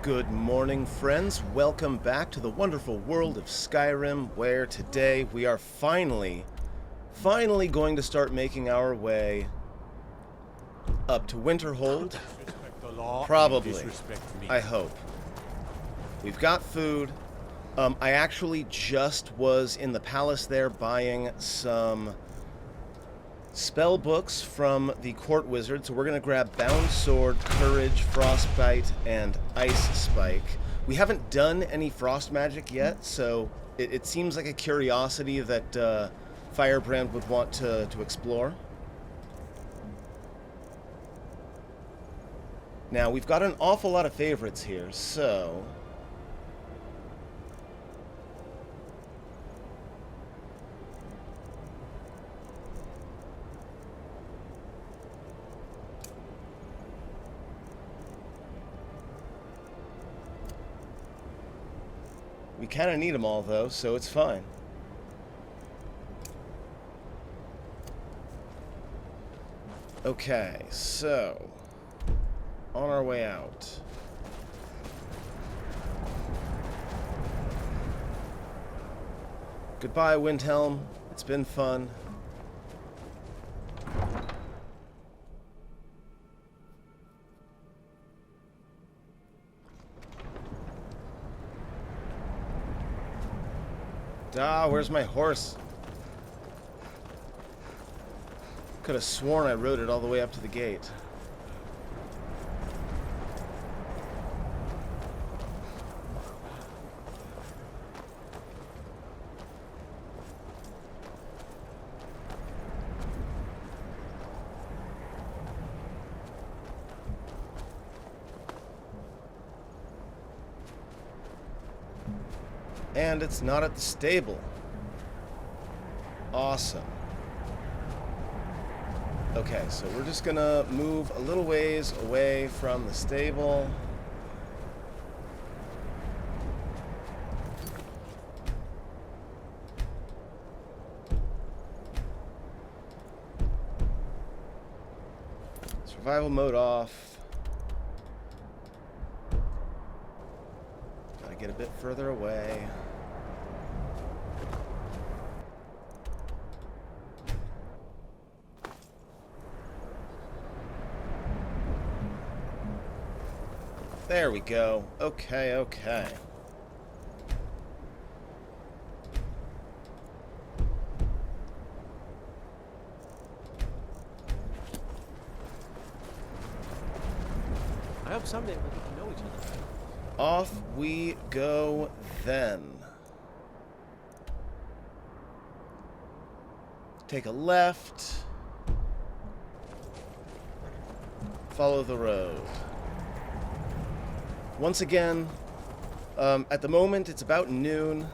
Good morning, friends. Welcome back to the wonderful world of Skyrim, where today we are finally going to start making our way up to Winterhold. Probably. I hope. We've got food. I actually just was in the palace there buying some spell books from the court wizard, so we're going to grab Bound Sword, Courage, Frostbite, and Ice Spike. We haven't done any frost magic yet, so it seems like a curiosity that Firebrand would want to explore. Now, we've got an awful lot of favorites here, so we kind of need them all, though, so it's fine. Okay, so on our way out. Goodbye, Windhelm. It's been fun. Where's my horse? Could have sworn I rode it all the way up to the gate. And it's not at the stable. Awesome. Okay, so we're just gonna move a little ways away from the stable. Survival mode off. Gotta get a bit further away. There we go. Okay, okay. I hope someday we'll get to know each other. Off we go then. Take a left. Follow the road. Once again, at the moment it's about noon,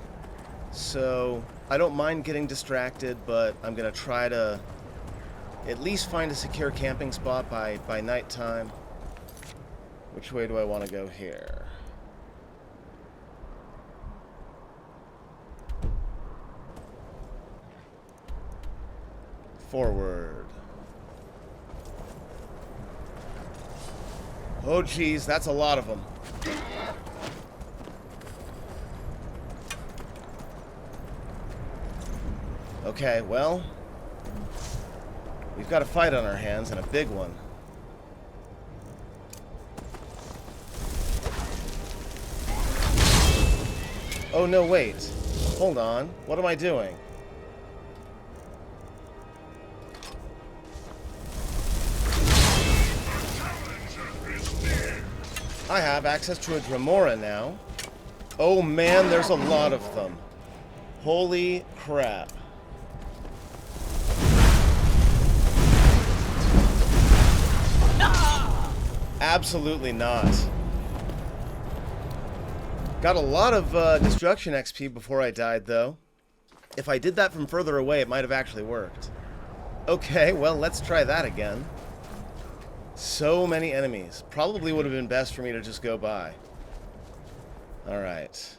so I don't mind getting distracted, but I'm going to try to at least find a secure camping spot by nighttime. Which way do I want to go here? Forward. Oh geez, that's a lot of them. Okay, well, we've got a fight on our hands, and a big one. Oh no, wait. Hold on. What am I doing? I have access to a Dremora now. Oh man, there's a lot of them. Holy crap. Absolutely not. Got a lot of destruction XP before I died, though. If I did that from further away, it might have actually worked. Okay, well, let's try that again. So many enemies. Probably would have been best for me to just go by. Alright.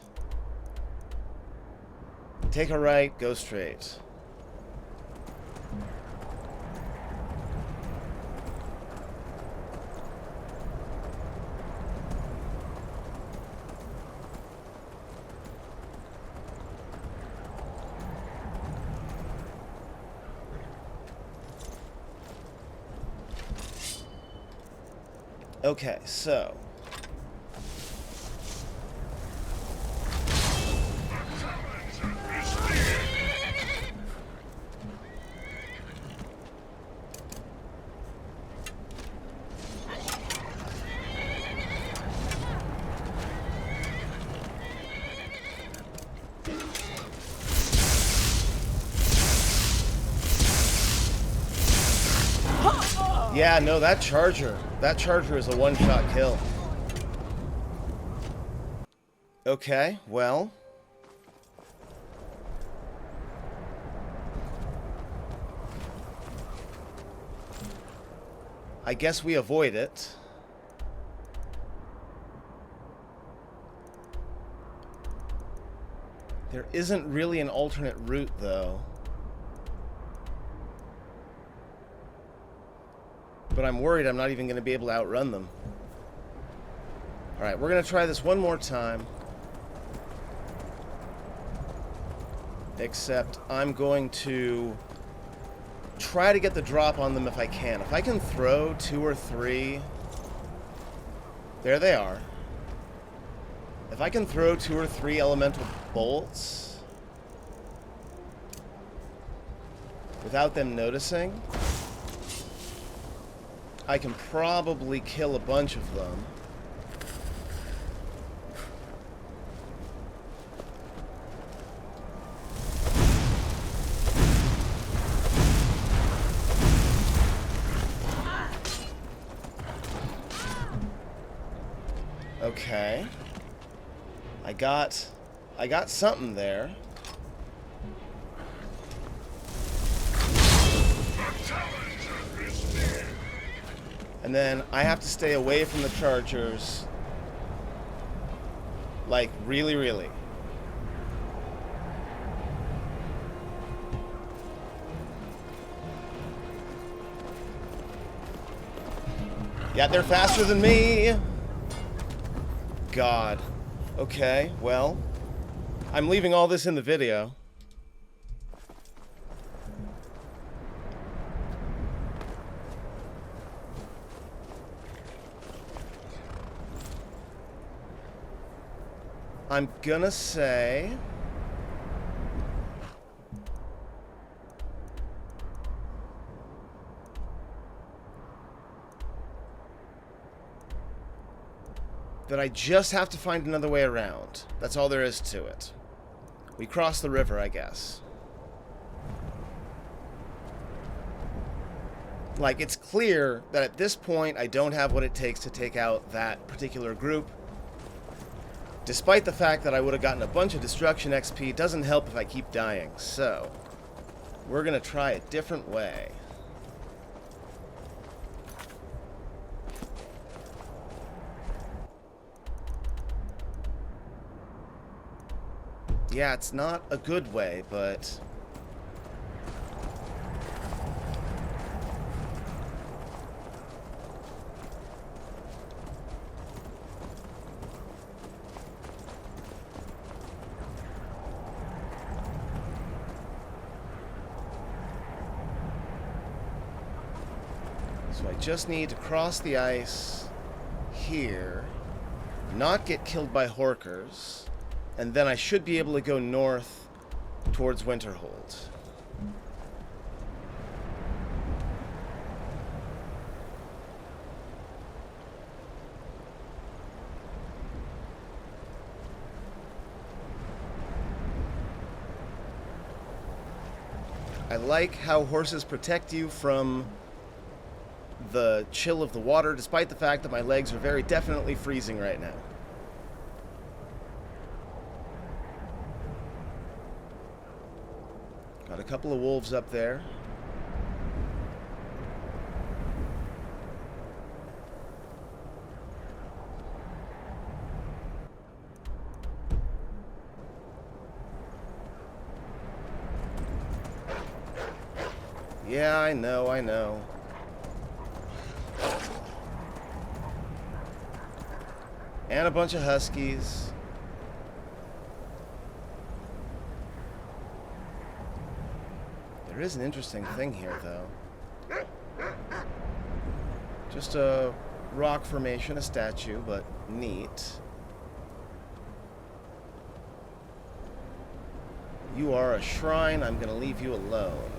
Take a right, go straight. Okay, so... Yeah, no, that charger is a one-shot kill. Okay, well... I guess we avoid it. There isn't really an alternate route, though. But I'm worried I'm not even going to be able to outrun them. Alright, we're going to try this one more time. Except I'm going to try to get the drop on them if I can. If I can throw 2 or 3... There they are. If I can throw 2 or 3 elemental bolts without them noticing, I can probably kill a bunch of them. Okay. I got something there. And then I have to stay away from the chargers. Like, really, really. Yeah, they're faster than me! God. Okay, well, I'm leaving all this in the video. I'm gonna say... that I just have to find another way around. That's all there is to it. We cross the river, I guess. Like, it's clear that at this point I don't have what it takes to take out that particular group. Despite the fact that I would have gotten a bunch of destruction XP, it doesn't help if I keep dying. So, we're gonna try a different way. Yeah, it's not a good way, but... So I just need to cross the ice here, not get killed by Horkers, and then I should be able to go north towards Winterhold. I like how horses protect you from the chill of the water, despite the fact that my legs are very definitely freezing right now. Got a couple of wolves up there. Yeah, I know, I know. And a bunch of huskies. There is an interesting thing here, though. Just a rock formation, a statue, but neat. You are a shrine. I'm going to leave you alone.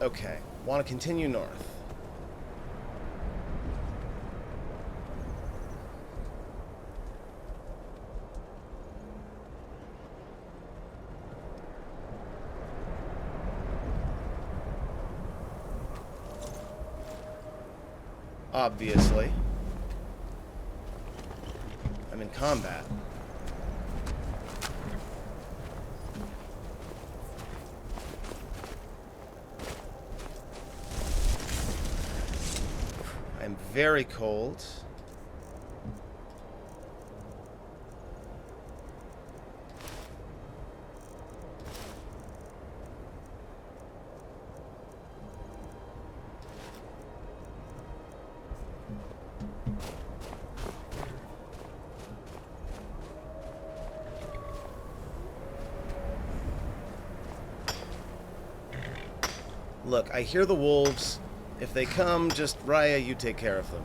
Okay, want to continue north. Obviously. I'm in combat. I'm very cold. Look, I hear the wolves. If they come, just Raya, you take care of them.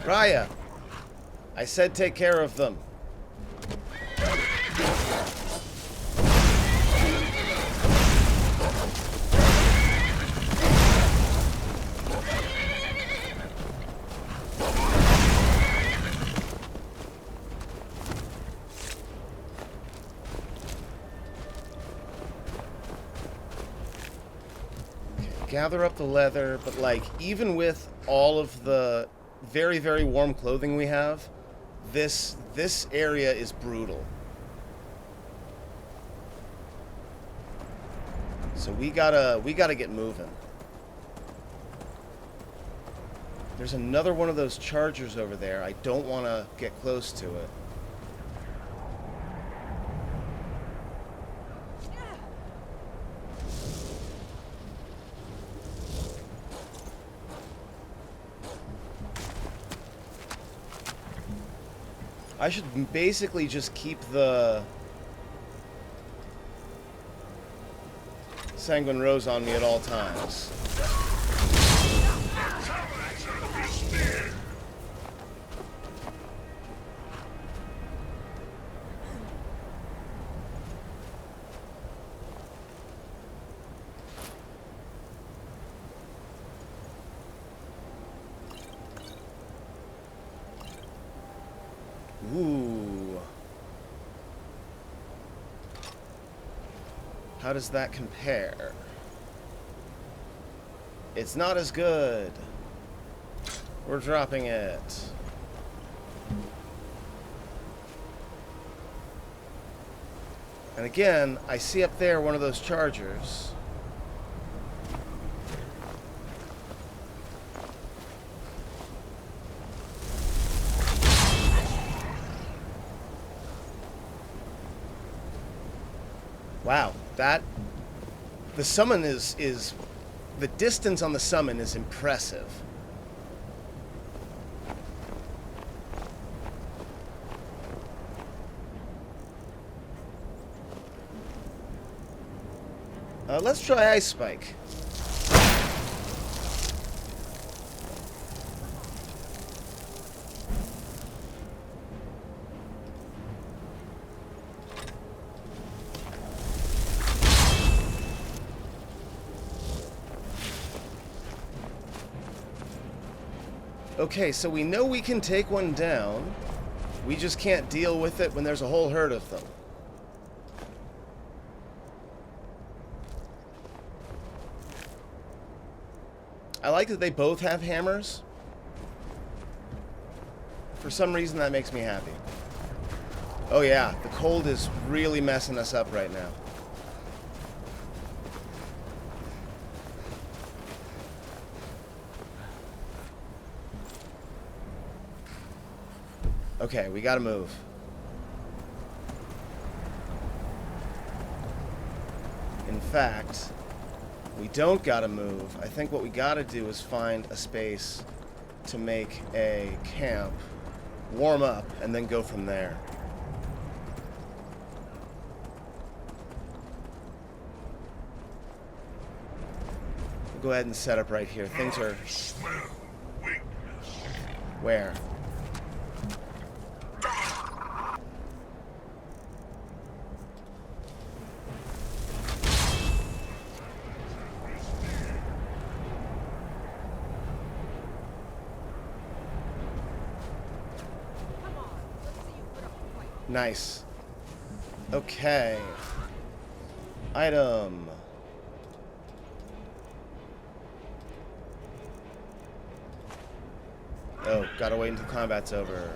Raya! I said take care of them. Gather up the leather, but like, even with all of the very, very warm clothing we have, this area is brutal. So we gotta get moving. There's another one of those chargers over there. I don't want to get close to it. I should basically just keep the Sanguine Rose on me at all times. Ooh. How does that compare? It's not as good. We're dropping it. And again, I see up there one of those chargers. Wow, the summon is the distance on the summon is impressive. Let's try Ice Spike. Okay, so we know we can take one down. We just can't deal with it when there's a whole herd of them. I like that they both have hammers. For some reason, that makes me happy. Oh yeah, the cold is really messing us up right now. Okay, we gotta move. In fact, we don't gotta move. I think what we gotta do is find a space to make a camp warm up, and then go from there. We'll go ahead and set up right here. Things are... Where? Nice. Okay. Item. Oh, gotta wait until combat's over.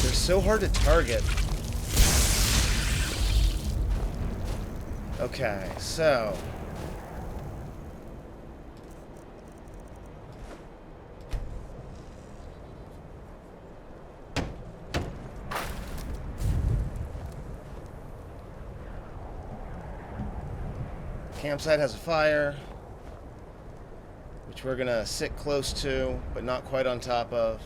They're so hard to target. Okay, so... Campsite has a fire, which we're gonna sit close to, but not quite on top of.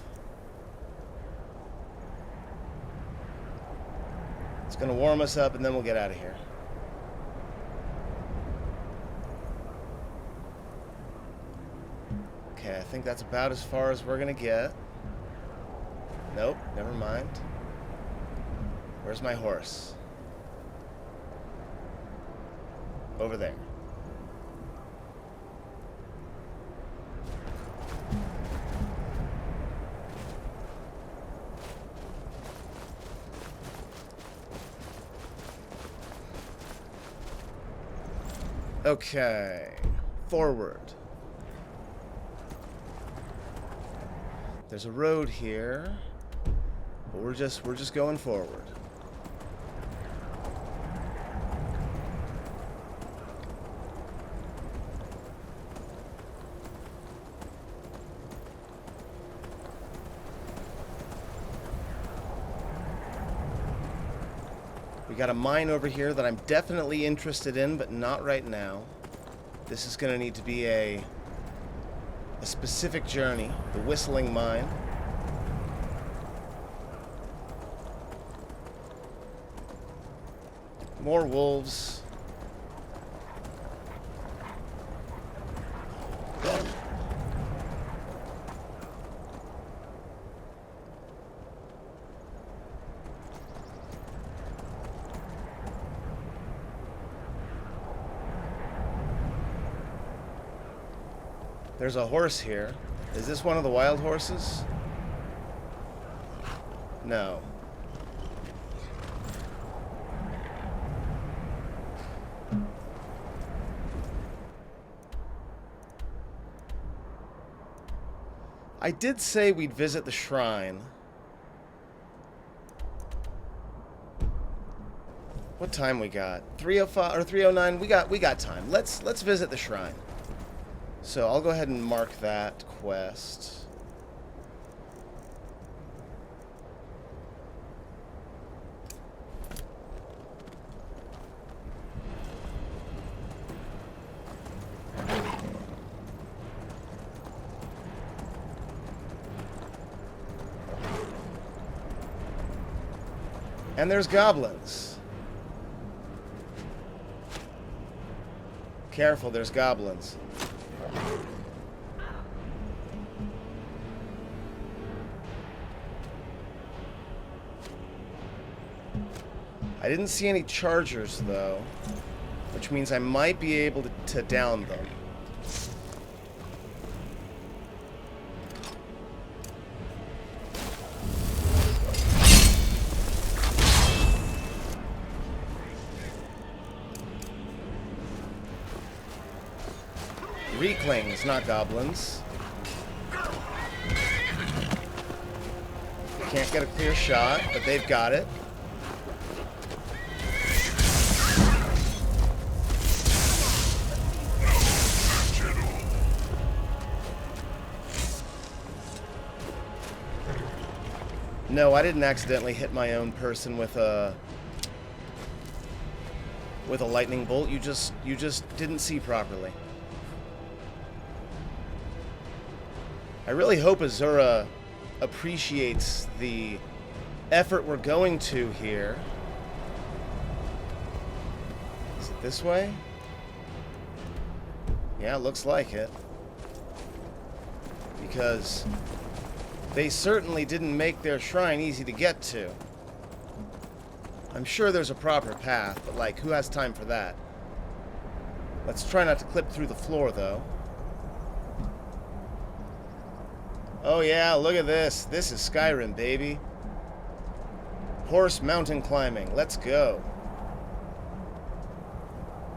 It's gonna warm us up, and then we'll get out of here. Okay, I think that's about as far as we're gonna get. Nope, never mind. Where's my horse? Over there. Okay, forward. There's a road here, but we're just going forward. We got a mine over here that I'm definitely interested in, but not right now. This is going to need to be a specific journey, the Whistling Mine. More wolves. There's a horse here. Is this one of the wild horses? No. I did say we'd visit the shrine. What time we got? 3:05 or 3:09? We got time. Let's visit the shrine. So I'll go ahead and mark that quest. And there's goblins. Careful, there's goblins. I didn't see any chargers, though, which means I might be able to down them. Reiklings, not goblins. Can't get a clear shot, but they've got it. No, I didn't accidentally hit my own person with a lightning bolt. You just didn't see properly. I really hope Azura appreciates the effort we're going to here. Is it this way? Yeah, it looks like it. Because they certainly didn't make their shrine easy to get to. I'm sure there's a proper path, but like, who has time for that? Let's try not to clip through the floor, though. Oh yeah, look at this. This is Skyrim, baby. Horse mountain climbing. Let's go.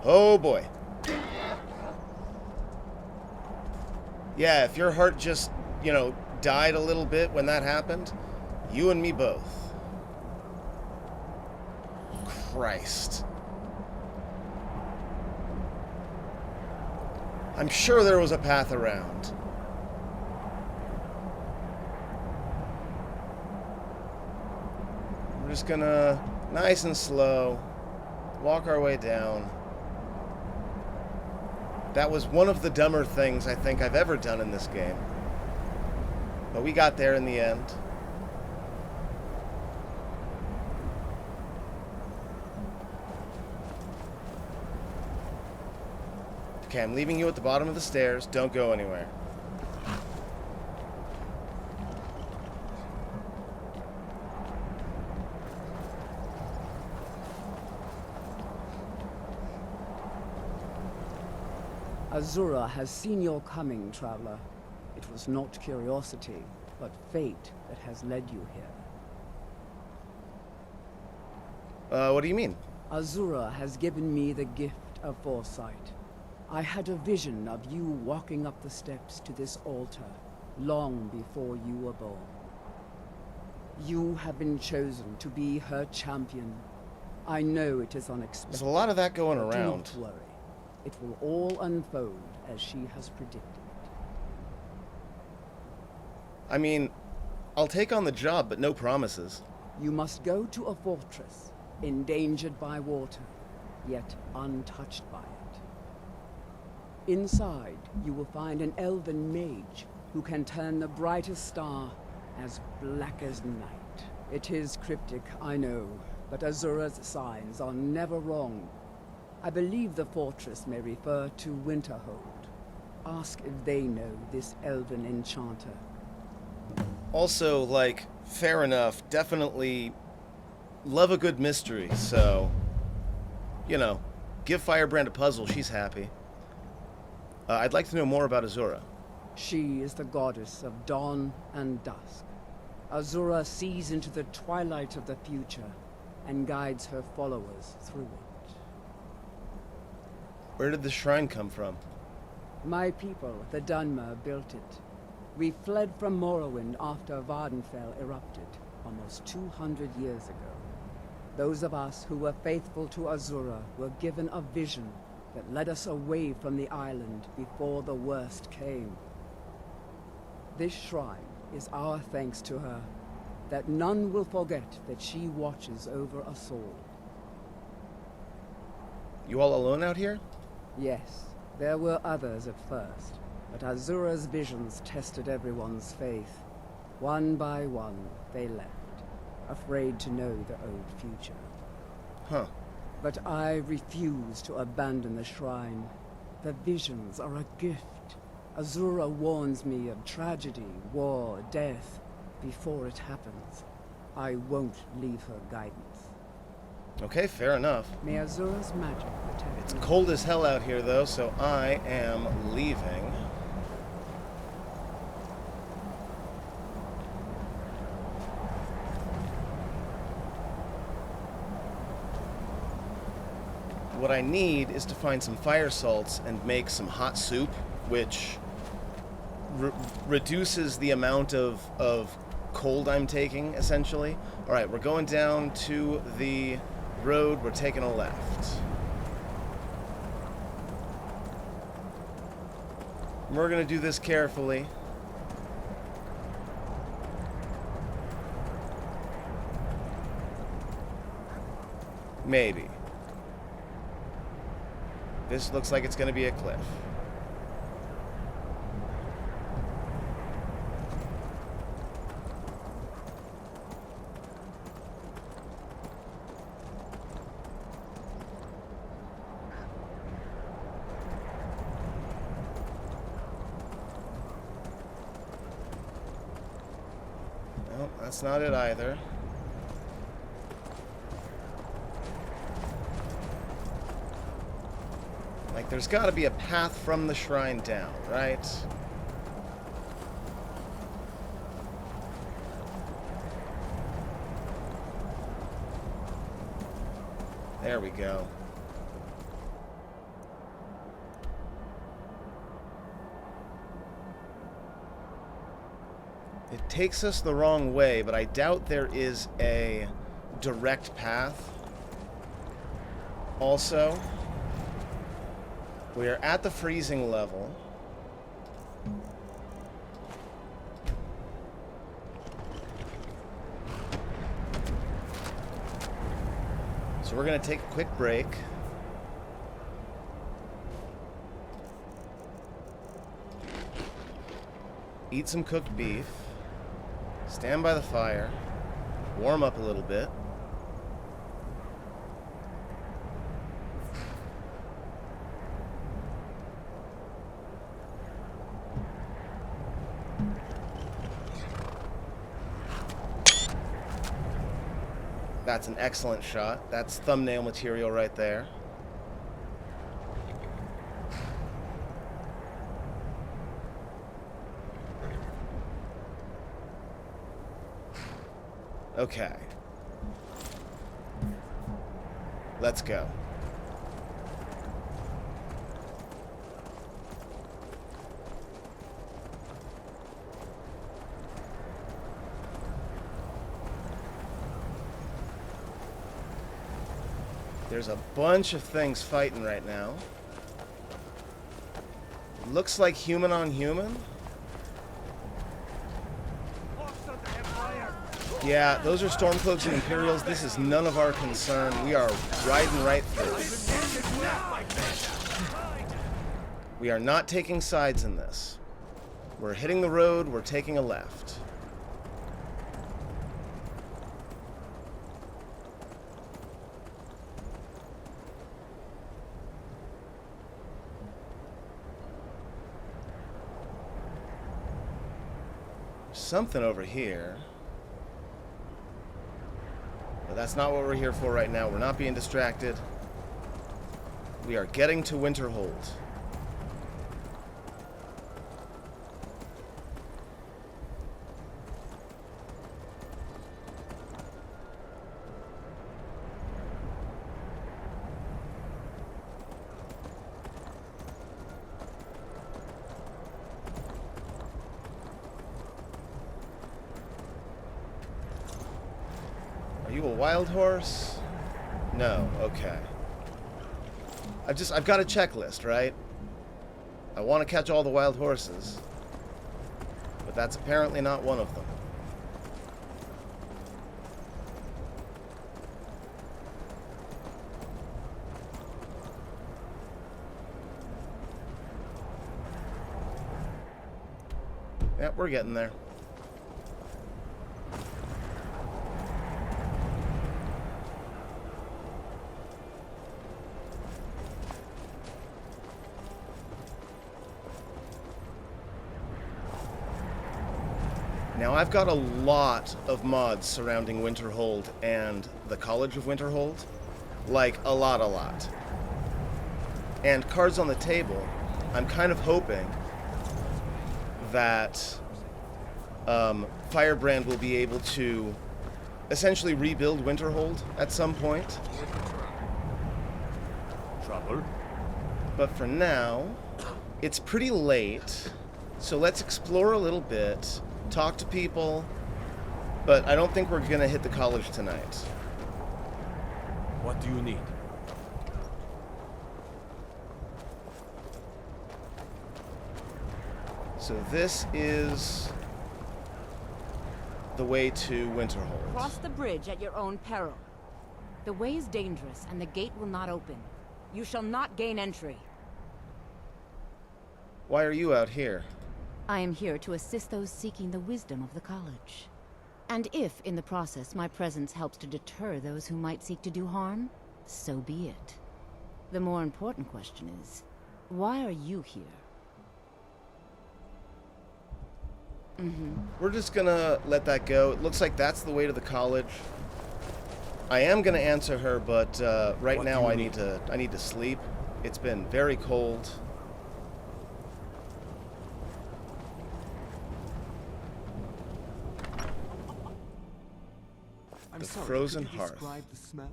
Oh boy. Yeah, if your heart just, you know, died a little bit when that happened, you and me both. Christ. I'm sure there was a path around. We're just gonna, nice and slow, walk our way down. That was one of the dumber things I think I've ever done in this game. But we got there in the end. Okay, I'm leaving you at the bottom of the stairs. Don't go anywhere. Azura has seen your coming, traveler. It was not curiosity, but fate that has led you here. What do you mean? Azura has given me the gift of foresight. I had a vision of you walking up the steps to this altar, long before you were born. You have been chosen to be her champion. I know it is unexpected. There's a lot of that going but around. do not worry. It will all unfold as she has predicted. I mean, I'll take on the job, but no promises. You must go to a fortress, endangered by water, yet untouched by it. Inside, you will find an elven mage who can turn the brightest star as black as night. It is cryptic, I know, but Azura's signs are never wrong. I believe the fortress may refer to Winterhold. Ask if they know this elven enchanter. Also, like, fair enough, definitely love a good mystery, so, you know, give Firebrand a puzzle, she's happy. I'd like to know more about Azura. She is the goddess of dawn and dusk. Azura sees into the twilight of the future and guides her followers through it. Where did the shrine come from? My people, the Dunmer, built it. We fled from Morrowind after Vardenfell erupted, almost 200 years ago. Those of us who were faithful to Azura were given a vision that led us away from the island before the worst came. This shrine is our thanks to her, that none will forget that she watches over us all. You all alone out here? Yes, there were others at first, but Azura's visions tested everyone's faith. One by one, they left, afraid to know the old future. Huh. But I refuse to abandon the shrine. The visions are a gift. Azura warns me of tragedy, war, death, before it happens. I won't leave her guidance. Okay, fair enough. May Azura's magic protect It's me. cold as hell out here, though, so I am leaving. What I need is to find some fire salts and make some hot soup, which reduces the amount of cold I'm taking, essentially. Alright, we're going down to the road. We're taking a left. We're going to do this carefully. Maybe. This looks like it's going to be a cliff. No, that's not it either. Like, there's got to be a path from the shrine down, right? There we go. It takes us the wrong way, but I doubt there is a direct path. Also, we are at the freezing level. So we're going to take a quick break. Eat some cooked beef. Stand by the fire. Warm up a little bit. That's an excellent shot. That's thumbnail material right there. Okay. Let's go. There's a bunch of things fighting right now. Looks like human on human. Yeah, those are Stormcloaks and Imperials. This is none of our concern. We are riding right through. We are not taking sides in this. We're hitting the road, we're taking a left. Something over here. But that's not what we're here for right now. We're not being distracted. We are getting to Winterhold. Are you a wild horse? No, okay. I've got a checklist, right? I want to catch all the wild horses. But that's apparently not one of them. Yep, we're getting there. Now, I've got a lot of mods surrounding Winterhold and the College of Winterhold. Like, a lot. And cards on the table, I'm kind of hoping that Firebrand will be able to essentially rebuild Winterhold at some point. Trouble? But for now, it's pretty late, so let's explore a little bit. Talk to people, but I don't think we're gonna hit the college tonight. What do you need? So this is the way to Winterhold. Cross the bridge at your own peril. The way is dangerous, and the gate will not open. You shall not gain entry. Why are you out here? I am here to assist those seeking the wisdom of the college. And if, in the process, my presence helps to deter those who might seek to do harm, so be it. The more important question is, why are you here? We're just gonna let that go. It looks like that's the way to the college. I am gonna answer her, but right now I need to sleep. It's been very cold. I'm The sorry, frozen could you hearth. describe the smell?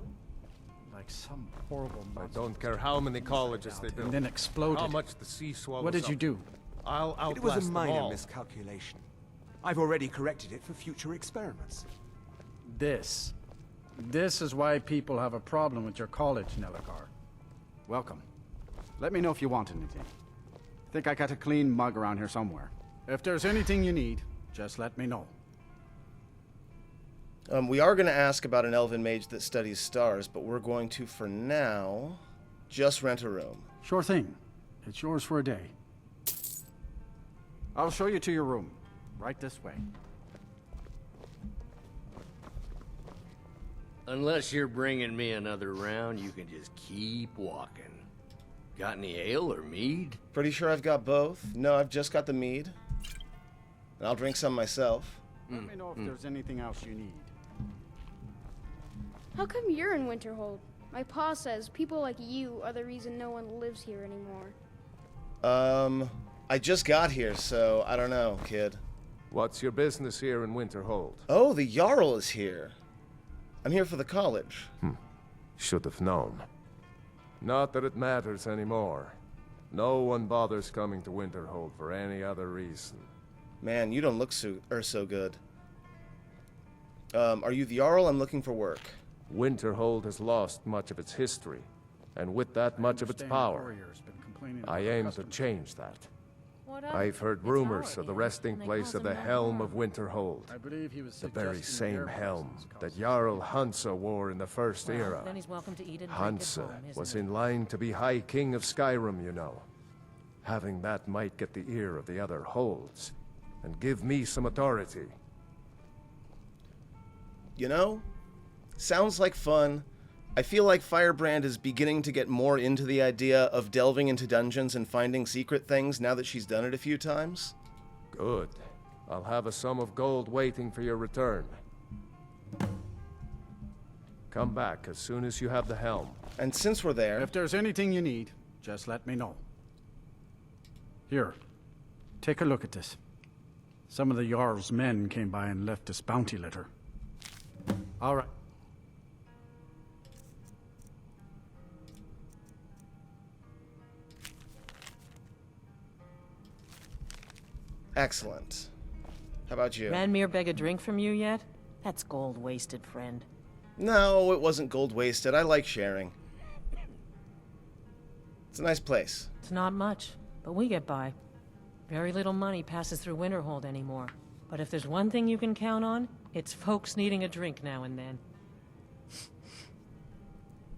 Like some horrible I monster. don't care how many colleges they And build. then exploded. How much the sea swallows What did you up. do? I'll outlast It was a them minor all. miscalculation. I've already corrected it for future experiments. This is why people have a problem with your college, Nelagar. Welcome. Let me know if you want anything. Think I got a clean mug around here somewhere. If there's anything you need, just let me know. We are going to ask about an elven mage that studies stars, but we're going to, for now, just rent a room. Sure thing. It's yours for a day. I'll show you to your room. Right this way. Unless you're bringing me another round, you can just keep walking. Got any ale or mead? Pretty sure I've got both. No, I've just got the mead. And I'll drink some myself. Let me know if there's anything else you need. How come you're in Winterhold? My pa says people like you are the reason no one lives here anymore. I just got here, so I don't know, kid. What's your business here in Winterhold? Oh, the Jarl is here. I'm here for the college. Should have known. Not that it matters anymore. No one bothers coming to Winterhold for any other reason. Man, you don't look so good. Are you the Jarl? I'm looking for work. Winterhold has lost much of its history, and with that much of its power, I aim to change that. I've heard rumors of the resting place of the Helm of Winterhold. I believe he was The very suggesting same the helm air that Jarl Hansa wore in the First Era. Then he's welcome to eat and drink at Hansa home, isn't was he? in line to be High King of Skyrim, you know. Having that might get the ear of the other holds, and give me some authority. You know, sounds like fun. I feel like Firebrand is beginning to get more into the idea of delving into dungeons and finding secret things now that she's done it a few times. Good. I'll have a sum of gold waiting for your return. Come back as soon as you have the helm. And since we're there, If there's anything you need, just let me know. Here, take a look at this. Some of the Jarl's men came by and left this bounty letter. All right. excellent. How about you? Ranmir beg a drink from you yet? That's gold wasted, friend. No, it wasn't gold wasted. I like sharing. It's a nice place. It's not much, but we get by. Very little money passes through Winterhold anymore. But if there's one thing you can count on, it's folks needing a drink now and then.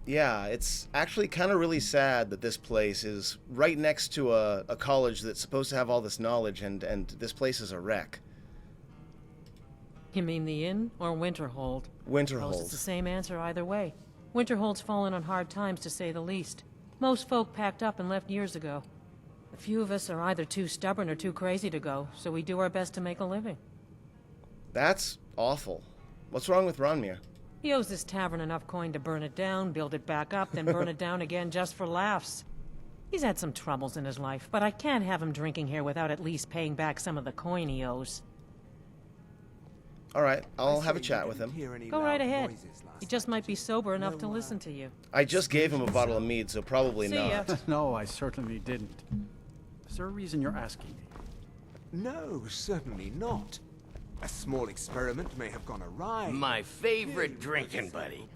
Yeah, it's actually kind of really sad that this place is right next to a college that's supposed to have all this knowledge, and this place is a wreck. You mean the inn or Winterhold? Suppose it's the Winterhold. same answer either way. Winterhold's fallen on hard times, to say the least. Most folk packed up and left years ago. A few of us are either too stubborn or too crazy to go, so we do our best to make a living. That's awful. What's wrong with Ranmir? He owes this tavern enough coin to burn it down, build it back up, then burn it down again just for laughs. He's had some troubles in his life, but I can't have him drinking here without at least paying back some of the coin he owes. All right, I'll I have a say you chat with didn't him. hear any Go loud right ahead. noises last He just night. might be sober enough to listen to you. I just gave him a bottle of mead, so probably See ya. not. No, I certainly didn't. Is there a reason you're asking me? No, certainly not. A small experiment may have gone awry. My favorite drinking buddy.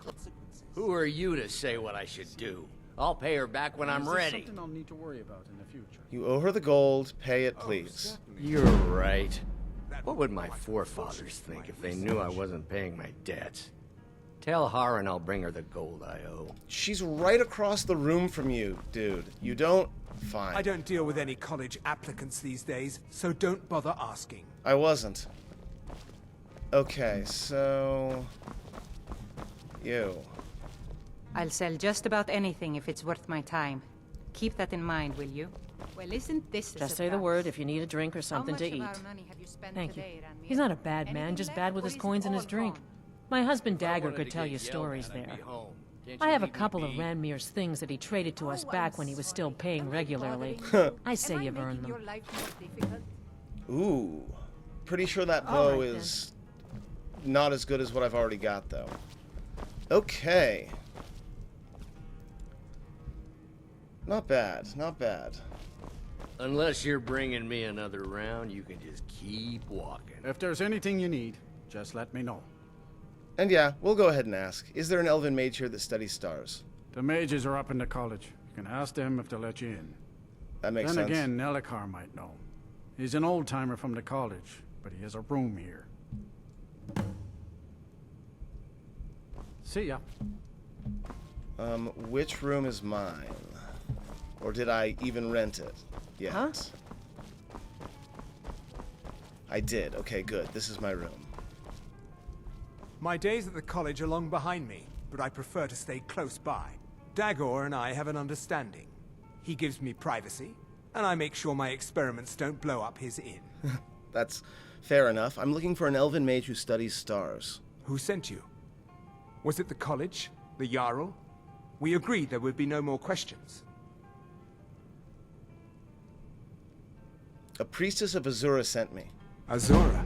Who are you to say what I should do? I'll pay her back when I'm Is this ready. something I'll need to worry about in the future? You owe her the gold. Pay it, please. You're right. What would my forefathers think if they knew I wasn't paying my debts? Tell Harren I'll bring her the gold I owe. She's right across the room from you, dude. You don't... Fine. I don't deal with any college applicants these days, so don't bother asking. I wasn't. Okay, so... You. I'll sell just about anything if it's worth my time. Keep that in mind, will you? Well, isn't this Just say the word if you need a drink or something to eat. Thank you. He's not a bad man, just bad with his coins and his drink. My husband Dagger could tell you stories there. I have a couple of Ranmir's things that he traded to us back when he was still paying regularly. I say you've earned them. Ooh. Pretty sure that bow is not as good as what I've already got, though. Okay. Not bad, not bad. Unless you're bringing me another round, you can just keep walking. If there's anything you need, just let me know. And yeah, we'll go ahead and ask. Is there an elven mage here that studies stars? The mages are up in the college. You can ask them if they'll let you in. That makes sense. Then again, Nelikar might know. He's an old-timer from the college, but he has a room here. See ya. Which room is mine? Or did I even rent it yet? Huh? I did. Okay, good. This is my room. My days at the college are long behind me, but I prefer to stay close by. Dagor and I have an understanding. He gives me privacy, and I make sure my experiments don't blow up his inn. That's fair enough. I'm looking for an elven mage who studies stars. Who sent you? Was it the college? The Jarl? We agreed there would be no more questions. A priestess of Azura sent me. Azura?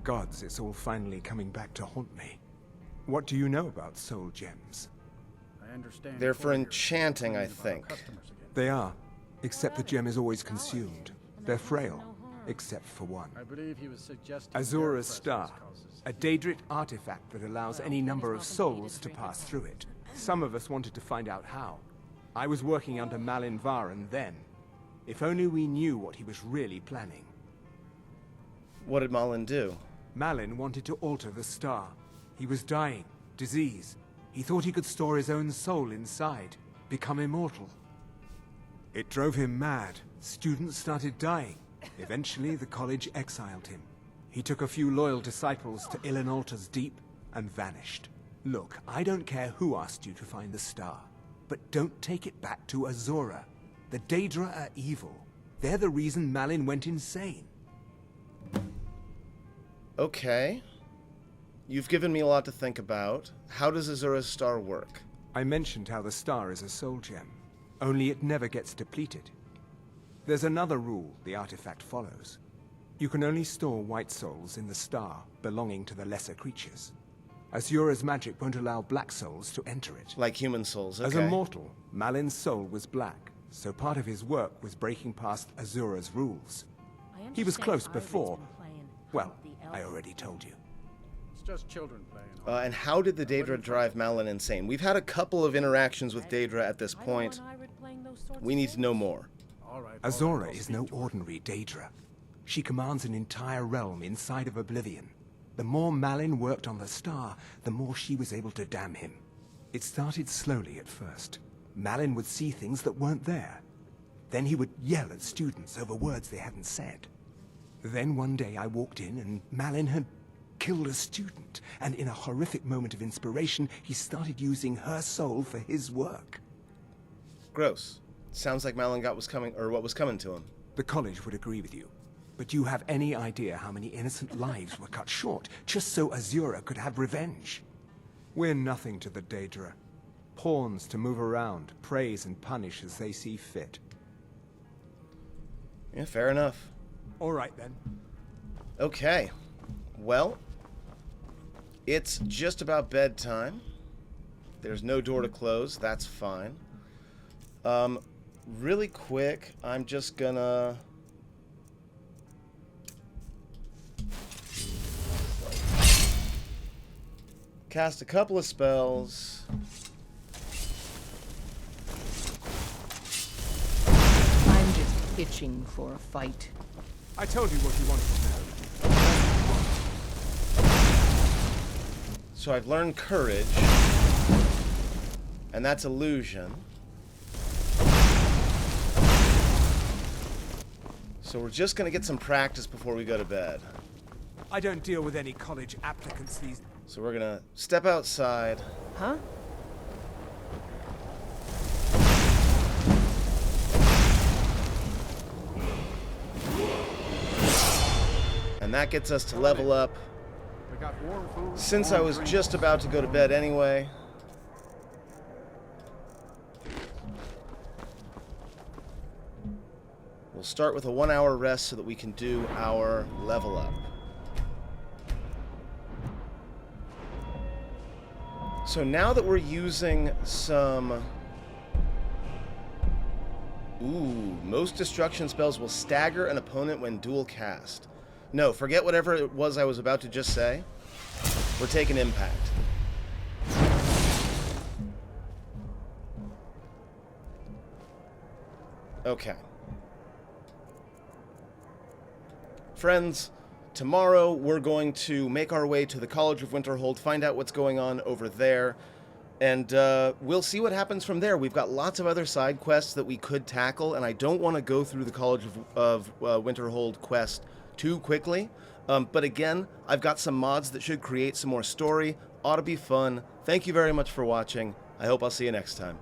Gods, it's all finally coming back to haunt me. What do you know about soul gems? I understand. They're for enchanting, I think. They are, except the gem is always consumed. They're frail, except for one. I believe he was suggesting Azura's star, a Daedric artifact that allows any number of souls to pass through it. Some of us wanted to find out how. I was working under Malin Varen then. If only we knew what he was really planning. What did Malin do? Malin wanted to alter the star. He was dying, disease. He thought he could store his own soul inside, become immortal. It drove him mad. Students started dying. Eventually, the college exiled him. He took a few loyal disciples to Ilinalta's Deep and vanished. Look, I don't care who asked you to find the star, but don't take it back to Azura. The Daedra are evil. They're the reason Malin went insane. Okay. You've given me a lot to think about. How does Azura's star work? I mentioned how the star is a soul gem, only it never gets depleted. There's another rule the artifact follows. You can only store white souls in the star belonging to the lesser creatures. Azura's magic won't allow black souls to enter it. Like human souls, okay. As a mortal, Malin's soul was black, so part of his work was breaking past Azura's rules. He was close before. Well, I already told you. It's just children playing. And how did the Daedra drive Malin insane? We've had a couple of interactions with Daedra at this point. We need to know more. Azura is no ordinary Daedra. She commands an entire realm inside of Oblivion. The more Malin worked on the star, the more she was able to damn him. It started slowly at first. Malin would see things that weren't there. Then he would yell at students over words they hadn't said. Then one day I walked in and Malin had killed a student, and in a horrific moment of inspiration, he started using her soul for his work. Gross. Sounds like Malin got what was coming to him. The college would agree with you. But do you have any idea how many innocent lives were cut short, just so Azura could have revenge? We're nothing to the Daedra. Pawns to move around, praise and punish as they see fit. Yeah, fair enough. All right, then. Okay. Well, it's just about bedtime. There's no door to close. That's fine. Really quick, I'm just gonna... cast a couple of spells. I'm just itching for a fight. I told you what you wanted to know. So I've learned courage. And that's illusion. So we're just going to get some practice before we go to bed. I don't deal with any college applicants these... So we're going to step outside. Huh? And that gets us to level up. Since I was just about to go to bed anyway. We'll start with a 1-hour rest so that we can do our level up. So now that we're using some... Ooh, most destruction spells will stagger an opponent when dual cast. No, forget whatever it was I was about to just say. We're taking impact. Okay. Friends, tomorrow we're going to make our way to the College of Winterhold, find out what's going on over there, and we'll see what happens from there. We've got lots of other side quests that we could tackle, and I don't want to go through the College of Winterhold quest too quickly. But again, I've got some mods that should create some more story. Ought to be fun. Thank you very much for watching. I hope I'll see you next time.